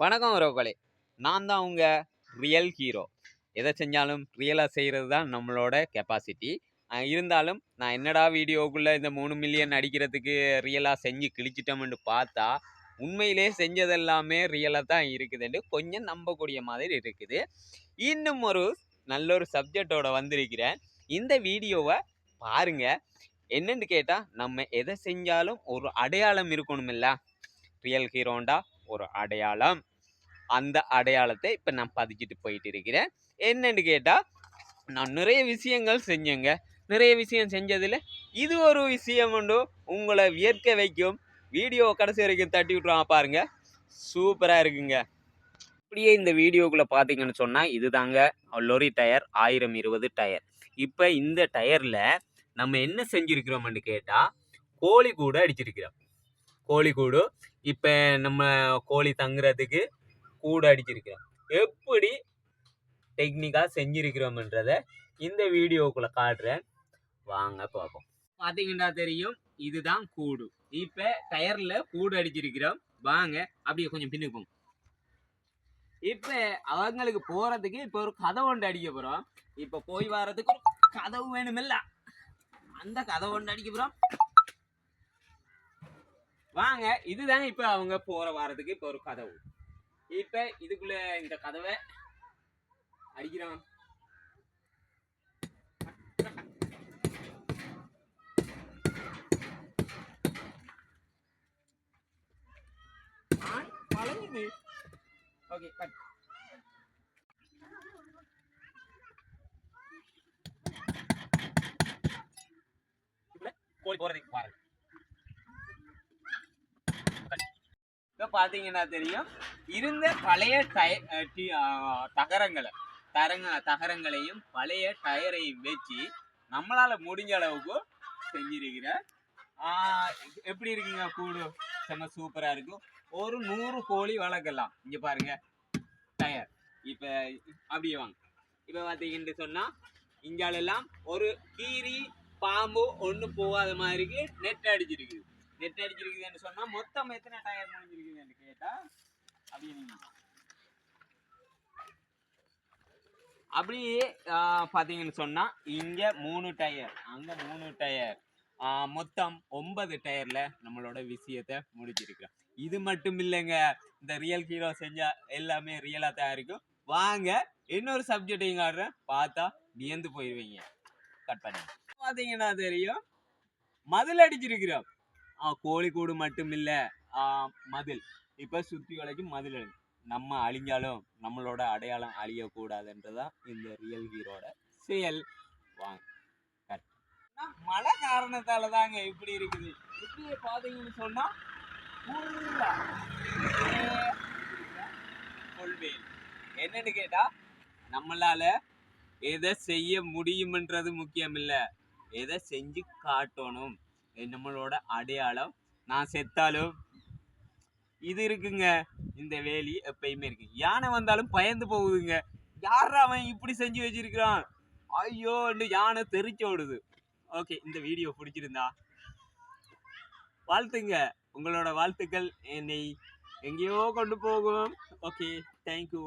வணக்கம் உறவுகளே. நான் தான் உங்க ரியல் ஹீரோ. எத செஞ்சாலும் ரியலா செய்றது தான் நம்மளோட கெப்பாசிட்டி. இருந்தாலும் நான் என்னடா வீடியோக்குள்ள இந்த 3 மில்லியன் அடிக்கிறதுக்கு ரியலா செஞ்சு கிழிச்சிட்டோம்னு பார்த்தா, உண்மையிலே செஞ்சதெல்லாமே ரியலா தான் இருக்குதுன்னு கொஞ்சம் நம்பக்கூடிய மாதிரி இருக்குது. இன்னும் ஒரு நல்ல ஒரு சப்ஜெக்ட்டோட வந்திருக்கிறேன். இந்த வீடியோவ பாருங்க. என்னன்னு கேட்டா, நம்ம எத செஞ்சாலும் ஒரு அடையாளம் இருக்கணுமில்ல. ரியல் ஹீரோண்டா ஒரு அடையாளம். அந்த அடையாளத்தை இப்ப நான் பதிச்சுட்டு போயிட்டு இருக்கிறேன். என்னன்னு கேட்டா, நான் நிறைய விஷயங்கள் செஞ்சேங்க. நிறைய விஷயம் செஞ்சதுல, இது ஒரு விஷயம் உண்டு உங்கள வியர்க்க வைக்கும். வீடியோ கடைசி வரைக்கும் தட்டி விட்டுருவான் பாருங்க. சூப்பரா இருக்குங்க. அப்படியே இந்த வீடியோக்குள்ள பார்த்தீங்கன்னு சொன்னா, இதுதாங்க லொரி டயர் 1020 டயர். இப்ப இந்த டயர்ல நம்ம என்ன செஞ்சிருக்கிறோம்னு கேட்டா, கோழி கூடு அடிச்சிருக்கிறோம். கோழி கூடு. இப்ப நம்ம கோழி தங்குறதுக்கு கூடு அடிச்சிருக்கிறோம். எப்படி டெக்னிக்கா செஞ்சிருக்கிறோம்ன்றத இந்த வீடியோக்குள்ள காட்டுறேன். வாங்க பார்ப்போம். பாத்தீங்கன்னா தெரியும், இதுதான் கூடு. இப்ப டயர்ல கூடு அடிச்சிருக்கிறோம். வாங்க அப்படியே கொஞ்சம் பின்னுக்கு போங்க. இப்ப அவங்களுக்கு போறதுக்கு இப்ப ஒரு கதவு ஒன்று அடிக்க போறோம். இப்ப போய் வர்றதுக்கு ஒரு கதவு வேணுமில்ல, அந்த கதவு ஒன்று அடிக்க போறோம். வாங்க, இதுதான் இப்ப அவங்க போற வாரத்துக்கு இப்ப ஒரு கதவு. இப்ப இதுக்குள்ள இந்த கதவை அடிக்கிறோம். பழகுது. Okay, cut. கோழி போறதுக்கு பாருங்க. இப்ப பாத்தீங்கன்னா தெரியும், இருந்த பழைய தகரங்களையும் பழைய டயரையும் வச்சு நம்மளால முடிஞ்ச அளவுக்கு செஞ்சிருக்கிற. எப்படி இருக்குங்க கூடு? செம்ம சூப்பரா இருக்கும். ஒரு 100 கோழி வளர்க்கலாம். இங்க பாருங்க டயர். இப்ப அப்படியே வாங்க. இப்ப பாத்தீங்கன்னு சொன்னா, இங்காலெல்லாம் ஒரு கீரி பாம்பு ஒண்ணு போகாத மாதிரிக்கு நெட் அடிச்சிருக்குது. நெட் அடிச்சிருக்குதுன்னு சொன்னா மொத்தம் எத்தனை டயர் முடிஞ்சிருக்குதுன்னு கேட்டா, அப்படியே பாத்தீங்கன்னு சொன்னா, இங்க 3 டயர், அங்க 3 டயர், மொத்தம் 9 டயர்ல நம்மளோட விஷயத்தை முடிச்சிருக்கிறோம். இது மட்டும் இல்லைங்க, இந்த ரியல் ஹீரோ செஞ்சா எல்லாமே ரியலா தான் இருக்கும். வாங்க இன்னொரு சப்ஜெக்டையும் காட்டுறேன், பார்த்தா வியந்து போயிருவீங்க. கட் பண்ணி பாத்தீங்கன்னா தெரியும், மதில் அடிச்சிருக்கிறோம். கோழிக்கூடு மட்டும் இல்ல, மதில். இப்ப சுத்தி வளைக்கும் மதில். நம்ம அழிஞ்சாலும் நம்மளோட அடையாளம் அழியக்கூடாதுன்றதான் இந்த ரியல் ஹீரோட செயல். வாங்க, மழை காரணத்தால தாங்க இப்படி இருக்குது. இப்படியே பாத்தீங்கன்னு சொன்னா என்னன்னு கேட்டா, நம்மளால எதை செய்ய முடியும்ன்றது முக்கியம் இல்ல, எதை செஞ்சு காட்டணும். நம்மளோட அடையாளம். நான் செத்தாலும் இது இருக்குங்க, இந்த வேலி எப்பயுமே இருக்கு. யானை வந்தாலும் பயந்து போகுதுங்க. யாரா அவன் இப்படி செஞ்சு வச்சிருக்கிறான், ஐயோ யானை தெரிச்சு ஓடுது. ஓகே, இந்த வீடியோ பிடிச்சிருந்தா வாழ்த்துங்க. உங்களோட வாழ்த்துக்கள் என்னை எங்கேயோ கொண்டு போகும். Okay, thank you.